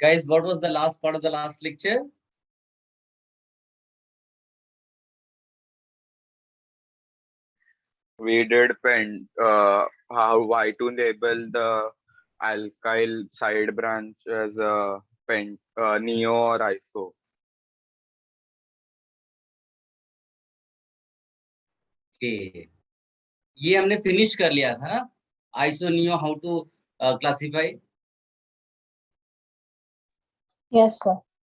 Guys, what was the last part of the last lecture? We did why to label the alkyl side branch as a neo or iso. Okay. ये हमने finish कर लिया था ना, iso neo how to classify. Yes sir.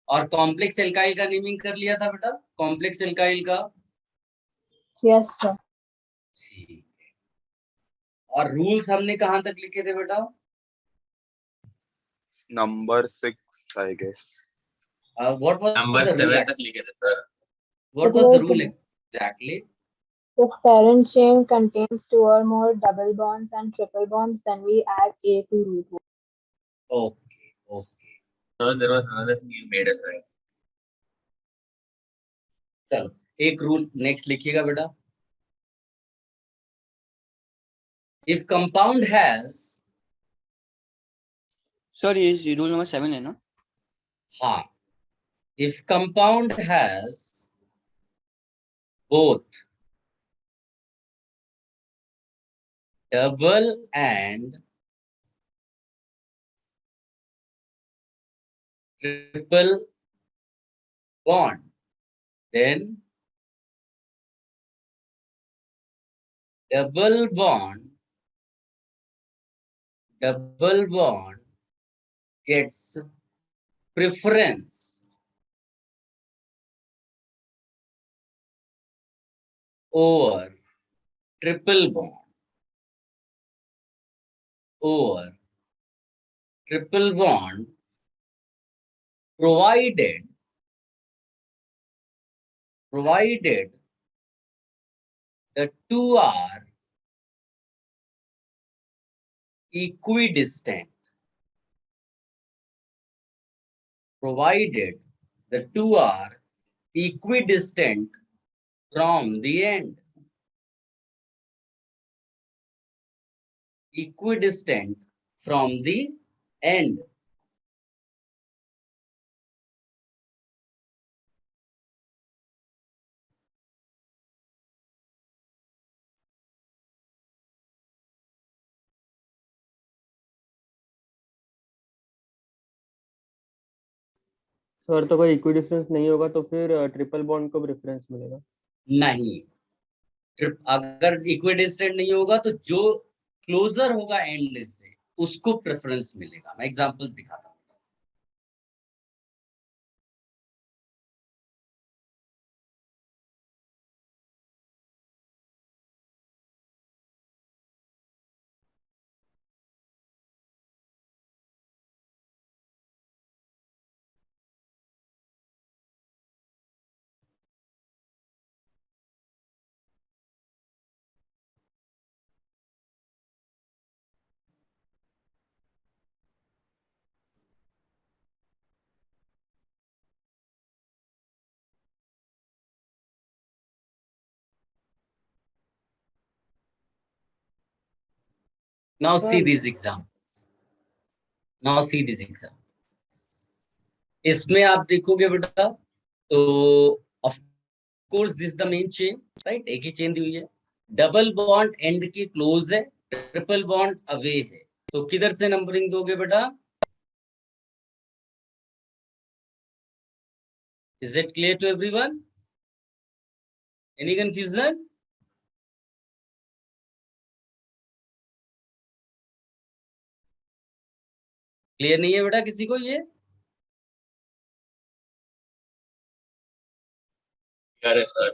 और complex alkyl का naming कर लिया था बेटा, कॉम्प्लेक्स एल्काइल का. Yes sir. ठीक है. और रूल्स हमने कहाँ तक लिखे थे बेटा? Number 6, I guess. What was number the rule? 7 तक लिखे थे sir. What was the rule exactly? If parent chain contains 2 or more double bonds and triple bonds, then we add A to root 1. Okay, okay. So there was another thing you made us right. चलो एक rule next लिखिएगा बेटा. If compound has, sir ये rule number 7 है ना? हाँ, if compound has both double and triple bond, then double bond gets preference over triple bond, provided the two are equidistant. Provided the two are equidistant from the end. Equidistant from the end. Sir तो कोई equidistance नहीं होगा तो फिर triple bond को preference मिलेगा? नहीं, अगर इक्विडिस्टेंट नहीं होगा तो जो क्लोजर होगा एंड से उसको प्रेफरेंस मिलेगा. मैं एग्जांपल्स दिखाता हूँ. Now see these examples. इसमें आप देखोगे बेटा तो of course this the main chain, right? एक ही चेन दी हुई है. डबल बॉन्ड एंड के क्लोज है, ट्रिपल बॉन्ड अवे है. तो किधर से नंबरिंग दोगे बेटा? Is it clear to everyone? Any confusion? Clear नहीं है बेटा किसी को ये? अरे सर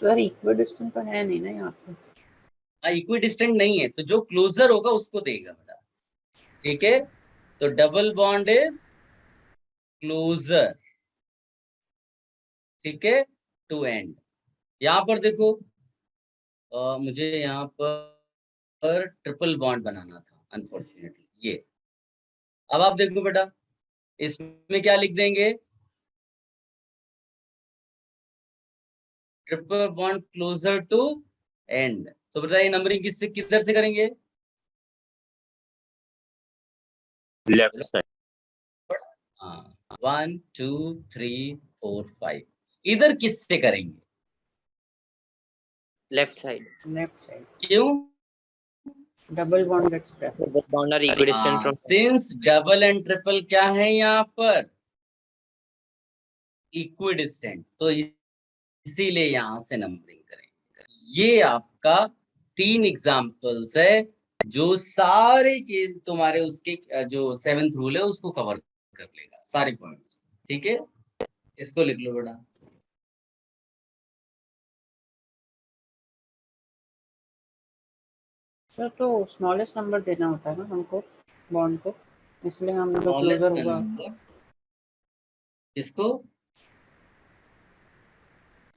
सर इक्विडिस्टेंट तो है नहीं ना यहाँ पे. हाँ, इक्विडिस्टेंट नहीं है तो जो क्लोजर होगा उसको देगा बेटा. ठीक है, तो डबल बॉन्ड इज क्लोजर. ठीक है, टू एंड. यहाँ पर देखो मुझे यहाँ पर ट्रिपल बॉन्ड बनाना था अनफॉर्चुनेटली. ये अब आप देखो बेटा इसमें क्या लिख देंगे? Triple bond closer to end. तो बताइए नंबरिंग किससे किधर से करेंगे? Left side. हाँ 1 2 3 4 5 इधर किससे करेंगे? लेफ्ट साइड लेफ्ट साइड क्यों? Double bond gets preference. Bond are equidistant from since double and triple क्या है यहाँ पर? इक्विडिस्टेंट, तो इसीलिए यहाँ से नंबरिंग करेंगे। ये आपका 3 एग्जांपल्स है जो सारे के तुम्हारे उसके जो 7th रूल है उसको कवर कर लेगा, सारे पॉइंट्स। ठीक है, इसको लिख लो बेटा। सर तो स्मॉलेस्ट नंबर देना होता है ना हमको बॉन्ड को, इसलिए हम जो स्मॉलेस्ट क्लोजर होगा नंबर इसको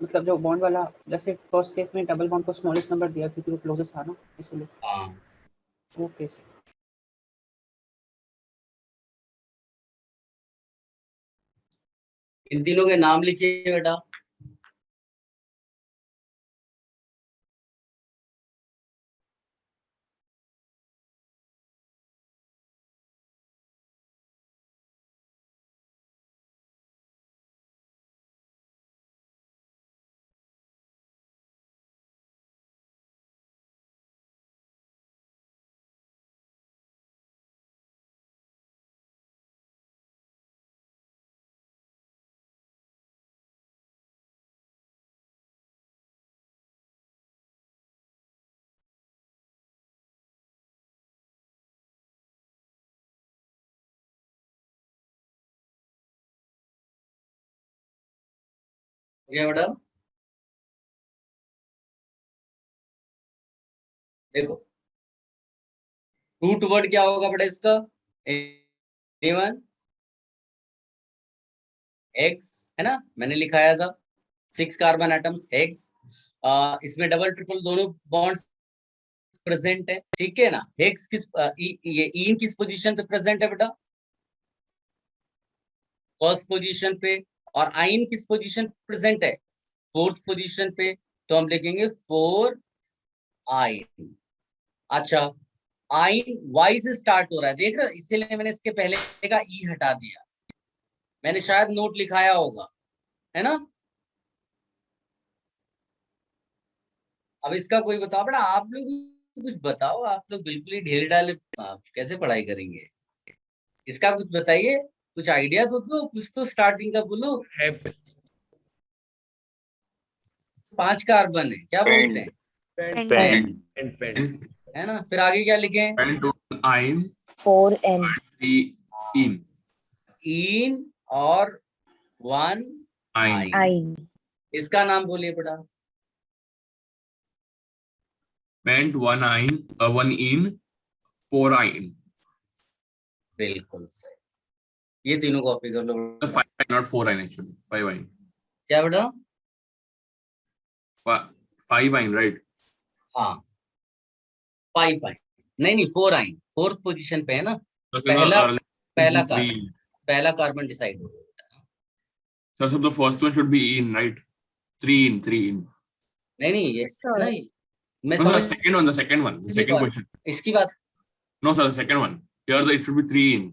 मतलब जो बॉन्ड वाला, जैसे फर्स्ट केस में डबल बॉन्ड को स्मॉलेस्ट नंबर दिया क्योंकि वो क्लोजेस्ट था ना, इसलिए। हाँ ओके इन तीनों के नाम लिखिए बेटा। ओके बेटा, देखो रूट वर्ड क्या होगा बेटा इसका? A1 X है ना, मैंने लिखाया था 6 कार्बन एटम्स X। इसमें डबल ट्रिपल दोनों बॉन्ड्स प्रेजेंट है, ठीक है ना। हेक्स किस ये इन किस पोजीशन पे प्रेजेंट है बेटा? फर्स्ट पोजीशन पे। और आइन किस पोजीशन पे प्रेजेंट है? 4th पोजीशन पे। तो हम लिखेंगे 4 आइन। अच्छा, आइन वाई से स्टार्ट हो रहा है, देख रहे हो, इसीलिए मैंने इसके पहले का ई हटा दिया। मैंने शायद नोट लिखाया होगा, है ना। अब इसका कोई बताओ बेटा, आप लोग कुछ बताओ, आप लोग बिल्कुल ही ढेर डाले, आप कैसे पढ़ाई करेंगे? इसका कुछ बताइए, कुछ आइडिया तो दो, कुछ तो स्टार्टिंग का बोलो। 5 कार्बन है, क्या बोलते हैं? पेंट है ना। फिर आगे क्या लिखें? पेंट 2 आइन 4N 3 इन इन और 1 आइन आइन इसका नाम बोलिए बेटा। पेंट 1 आइन 1 इन 4 आइन बिल्कुल सही, ये तीनों कॉपी कर लो। 5 not 4 आइन actually 5 आइन क्या बेटा? 5 आइन राइट। हाँ 5 आइन, नहीं 4 आइन, 4th पोजीशन पे है ना। So, पहला कार्बन डिसाइड हो गया। so the first one should be in right 3 in नहीं ये Sir. नहीं, मैं no, sir, समझ the second one the second question इसकी बात। no sir the second one here it should be 3 in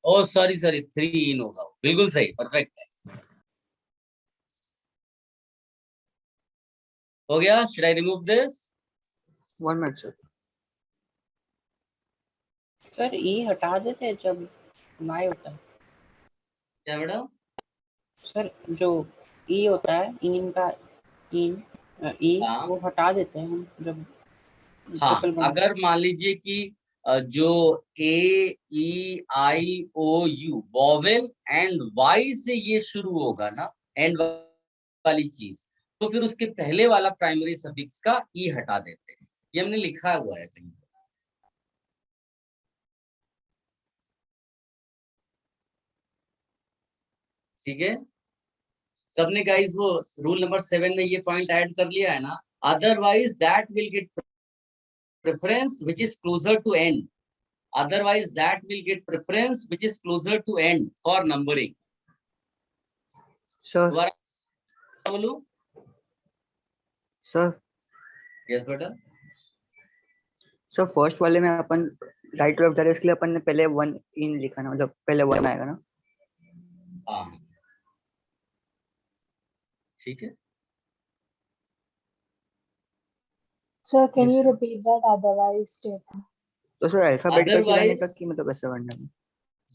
oh sorry 3 in होगा, बिल्कुल सही, परफेक्ट है। हो गया, should I remove this? 1 minute sir. Sir ई हटा देते हैं जब वाई होता है। क्या बेटा? सर जो ई होता है इन का इन ई हाँ। वो हटा देते हैं हम जब हाँ, ट्रिपल बॉन्ड। अगर मान लीजिए कि जो AEIOU वॉवेल एंड वाई से ये शुरू होगा ना, एंड वाली चीज, तो फिर उसके पहले वाला प्राइमरी सफिक्स का ई हटा देते हैं। ये हमने लिखा हुआ है कहीं। ठीक है, सबने गाइस वो रूल नंबर 7 में ये पॉइंट ऐड कर लिया है ना। Otherwise that will get preference which is closer to end. Otherwise, that will get preference which is closer to end for numbering. Sir, दोबारा बोलूं? sir, Yes बेटा। sir फर्स्ट वाले में अपन राइट टू लेफ्ट जा रहे हैं, इसके लिए अपन ने पहले 1 इन लिखा ना, मतलब पहले 1 आएगा ना। हाँ, ठीक है। Sir, can you Yes. repeat that otherwise statement? तो सर अल्फाबेटिकल चलाने का Otherwise, की मतलब कैसे करना है?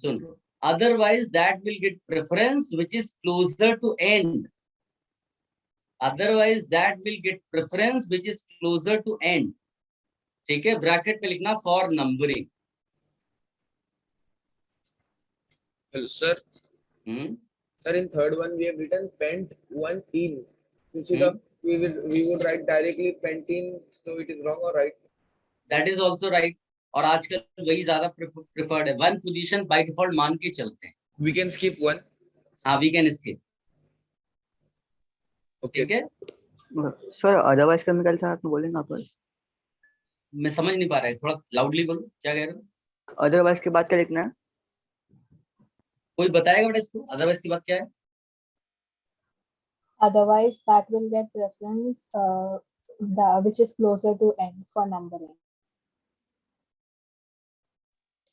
सुन, otherwise that will get preference which is closer to end. Otherwise that will get preference which is closer to end. ठीक है, ब्रैकेट में लिखना for numbering. Hello, sir. Hmm, Sir, in third one we have written pent one in. Instead Hmm. of we would write directly pentene, so it is wrong or right? that is also right. और आजकल वही ज्यादा preferred है, one position by default मान के चलते हैं। We can skip one. हाँ, वी कैन स्किप। Okay. ठीक है, सर अदरवाइज का निकल था, आपने बोलेंगे आप? मैं समझ नहीं पा रहा है, थोड़ा लाउडली बोलो, क्या कह रहे हो? अदरवाइज के बाद क्या लिखना है? कोई बताएगा बेटा इसको, अदरवाइज की बात क्या है? Otherwise, that will get preference, which is closer to end for numbering.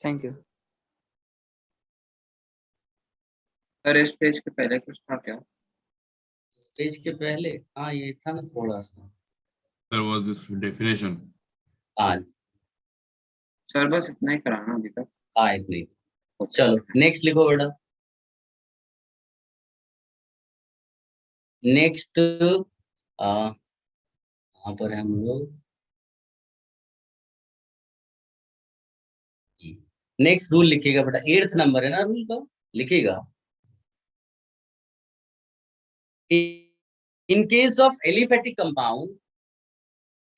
Thank you. Sir इस पेज के पहले कुछ था क्या? पेज के पहले, हाँ ये था ना थोड़ा सा। There was this definition. हाँ सर बस इतना ही कराना अभी तक। हाँ, एक मिनट, चलो नेक्स्ट लिखो बेटा। नेक्स्ट यहाँ पर है हम लोग। नेक्स्ट रूल लिखिएगा बेटा, 8th नंबर है ना रूल का, लिखिएगा। In case of aliphatic compound,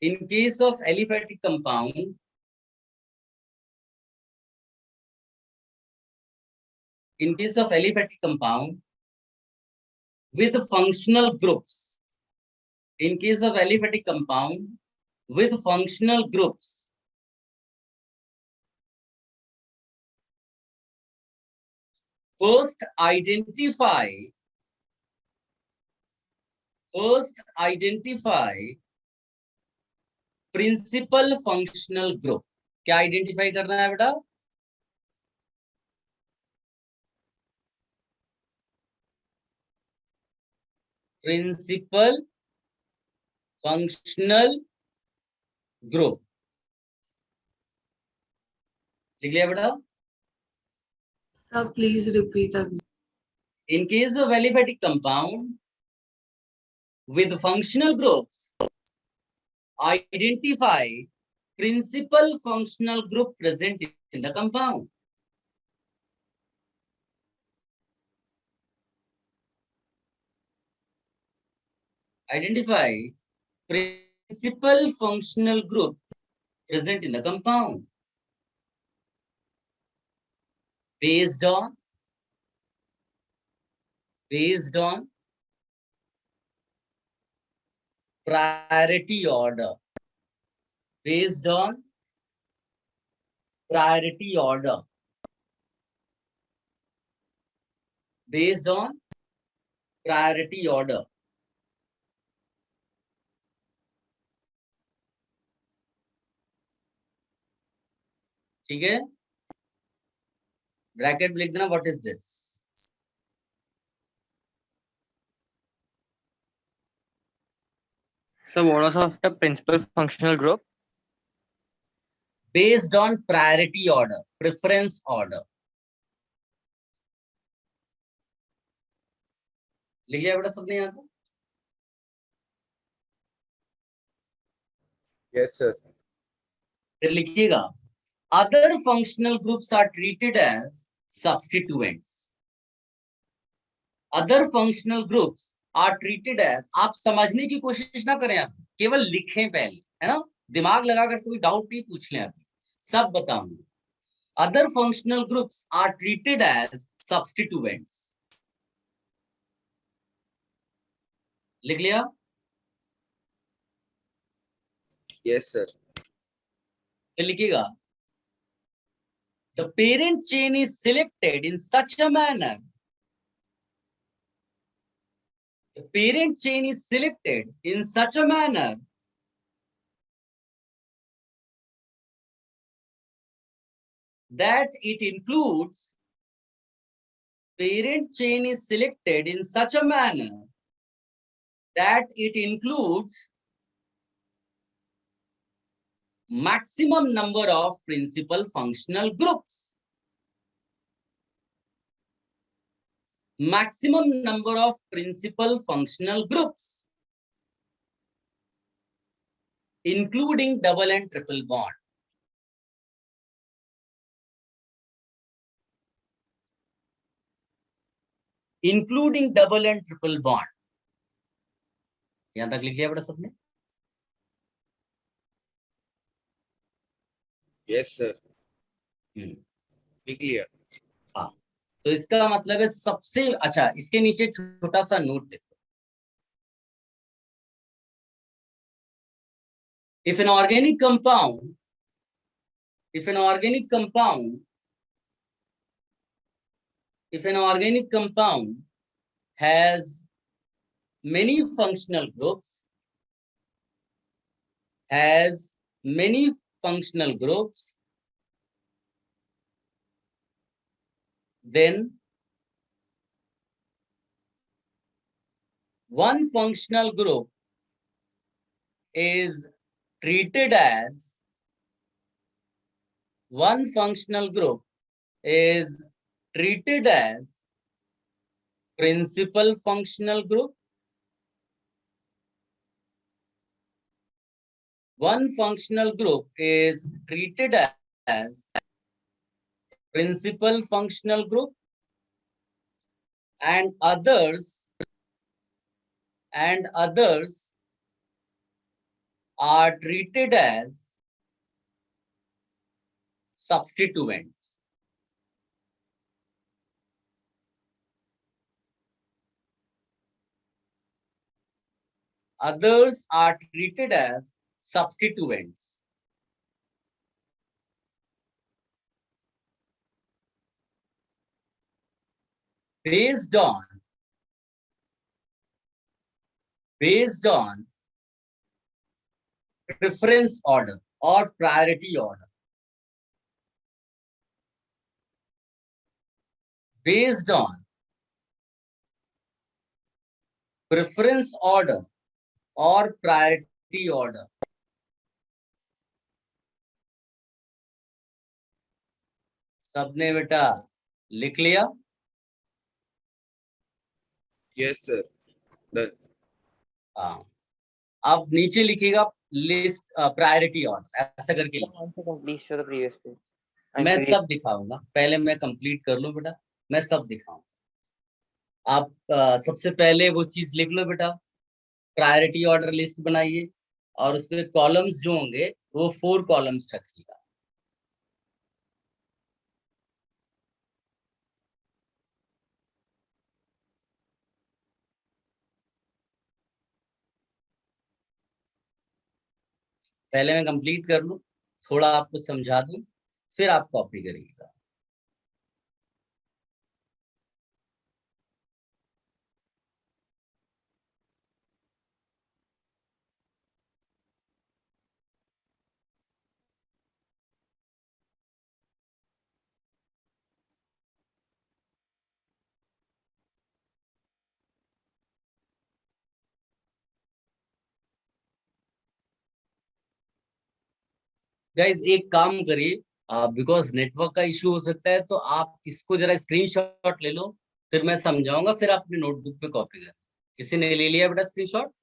in case of aliphatic compound, in case of aliphatic compound with functional groups, in case of aliphatic compound with functional groups, first identify principal functional group. क्या identify करना है बेटा? Principal functional group. लिख लिया बेटा? Please repeat again. In case of aliphatic compound with functional groups, identify principal functional group present in the compound. Identify principal functional group present in the compound based on priority order. Based on priority order. Based on priority order. ठीक है, bracket लिख देना, what is this? So what was the principal functional group? Based on priority order, preference order. लिख लिया बेटा सबने यहाँ? Yes, sir. फिर लिखिएगा, other functional groups are treated as substituents. Other functional groups are treated as, आप समझने की कोशिश ना करें, आप केवल लिखें पहले, है ना, दिमाग लगाकर कोई डाउट नहीं पूछ लें, अभी सब बताऊंगा। Other functional groups are treated as substituents. लिख लिया? Yes, sir. फिर लिखिएगा, the parent chain is selected in such a manner, the parent chain is selected in such a manner that it includes parent chain is selected in such a manner that it includes maximum number of principal functional groups. Maximum number of principal functional groups, including double and triple bond. Including double and triple bond. यहां तक लिख लिया बेटा सबने? Yes, sir. लिख लिया. हाँ, तो इसका मतलब है सबसे अच्छा, इसके नीचे छोटा सा नोट लिखो. If an organic compound has many functional groups, then one functional group is treated as principal functional group. One functional group is treated as principal functional group, and others are treated as substituents. Others are treated as substituents. Based on preference order or priority order. Based on preference order or priority order. सबने बेटा लिख लिया? Yes, sir. Done. हाँ, अब नीचे लिखिएगा list priority order, ऐसा करके लिखिए. Please show the previous page. मैं सब दिखाऊंगा, पहले मैं कंप्लीट कर लूं बेटा, मैं सब दिखाऊंगा. आप सबसे पहले वो चीज लिख लो बेटा, प्रायोरिटी ऑर्डर लिस्ट बनाइए और उसमें कॉलम्स जो होंगे वो 4 कॉलम्स रखिएगा. पहले मैं कंप्लीट कर लूं, थोड़ा आपको समझा दूं, फिर आप कॉपी करिएगा. गाइस एक काम करिए, बिकॉज नेटवर्क का इश्यू हो सकता है, तो आप इसको जरा स्क्रीनशॉट ले लो, फिर मैं समझाऊंगा, फिर आप अपनी नोटबुक पे कॉपी कर. किसी ने ले लिया बेटा स्क्रीनशॉट?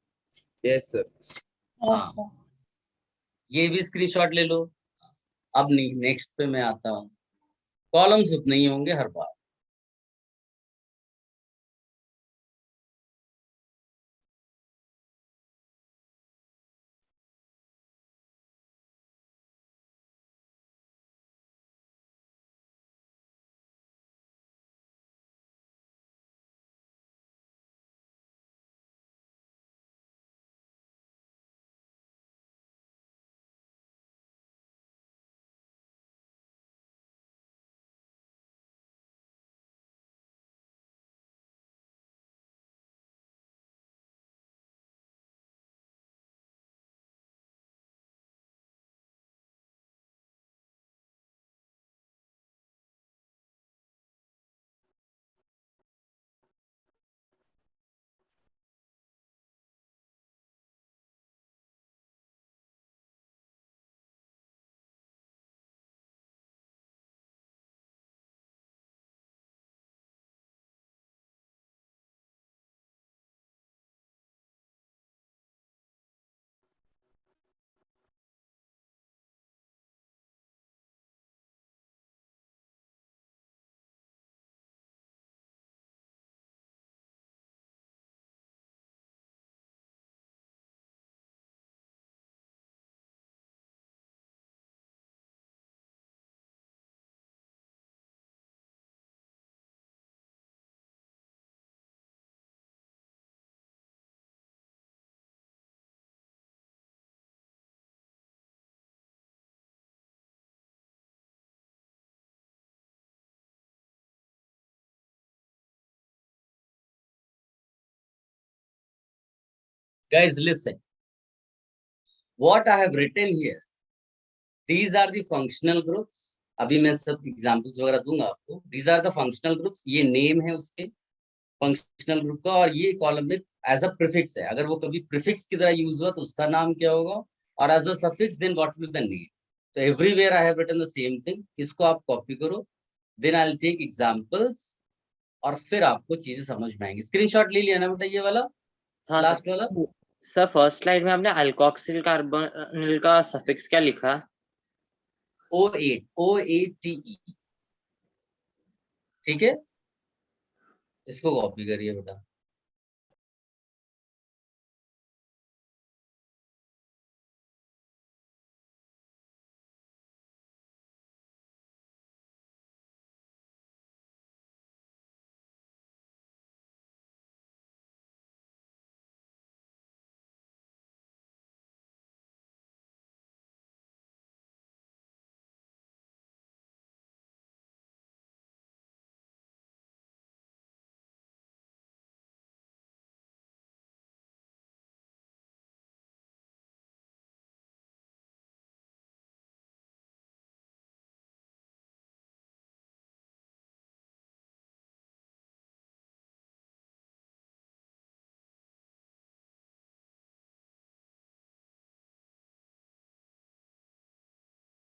Yes, sir. हाँ, ये भी स्क्रीनशॉट ले लो. अब नहीं, नेक्स्ट पे मैं आता हूँ. कॉलम्स उतने ही होंगे हर बार. Guys, listen. What I have written here, these are the functional groups. अभी मैं सब एग्जांपल्स वगैरह दूंगा आपको. These are the functional groups. ये नेम है उसके फंक्शनल ग्रुप का, और ये कॉलम में एज अ प्रीफिक्स है. अगर वो कभी प्रीफिक्स की तरह यूज हुआ तो उसका नाम क्या होगा, और as a suffix then what will the name. तो everywhere I have written the same thing. इसको आप कॉपी करो, then I will take examples, और फिर आपको चीजें समझ में आएंगी. स्क्रीनशॉट ले लिया ना बेटा ये वाला, हाँ लास्ट वाला? सर फर्स्ट स्लाइड में आपने अल्कोक्सिल कार्बोनिल का सफिक्स क्या लिखा? O8, OATE. ठीक है, इसको कॉपी करिए बेटा.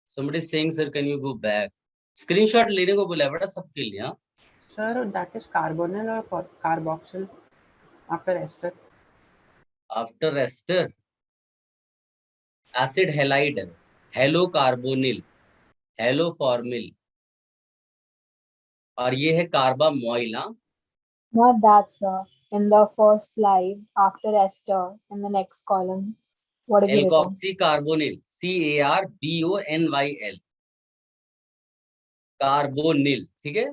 Somebody is saying, sir, can you go back? Screenshot लेने को बोला है बेटा सबके लिए. हाँ, Sir, that is carbonyl or carboxyl after ester. After ester acid halide है, हेलो कार्बोनिल, हेलो फॉर्मिल, और ये है कार्बामोइल. हाँ, Not that, sir. In the first slide, after ester, in the next column, what have you written? Alkoxy carbonyl, CARBONYL, carbonyl. ठीक है,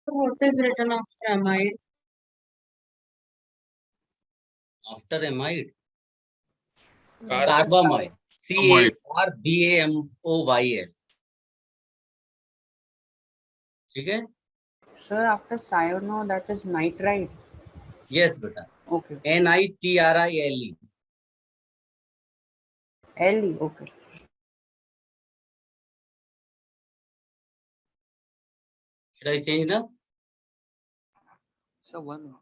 What is written after amide? After amide Carbon carbamoyl, Carbomoil. CARBAMOYL. ठीक है, Sir, after cyano, that is nitrite. Yes बेटा, Okay. NITRILE. Le. Okay. Should I change now? Sir 1.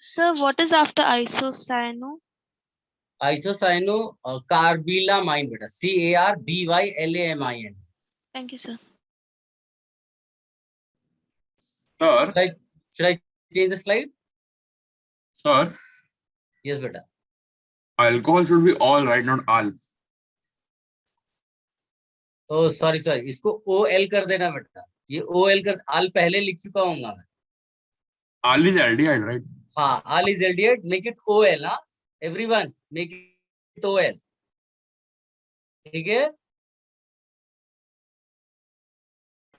Sir, what is after isocyano? Isocyano carbylamine बेटा, CARBYLAMIN. Thank you, sir. Sir, Should I change the slide? sir, Yes बेटा. alcohol should be all, right? Not al. Oh sorry, इसको OL कर देना बेटा. ये OL कर, आल पहले लिख चुका हूँगा मैं. Al is aldehyde, right? हाँ, all is aldehyde, make it OL. हाँ, everyone make it OL. ठीक है.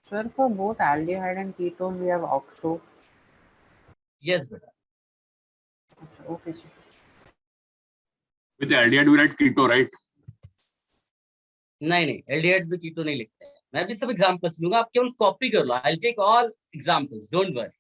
Sir, for both aldehyde and ketone, we have oxo. Yes बेटा. Okay, sir. With aldehyde we write keto, right? नहीं, aldehydes भी कीटो नहीं लिखते हैं. मैं भी सब एग्जांपल्स लूंगा, आप केवल कॉपी कर लो. I will take all examples, don't worry.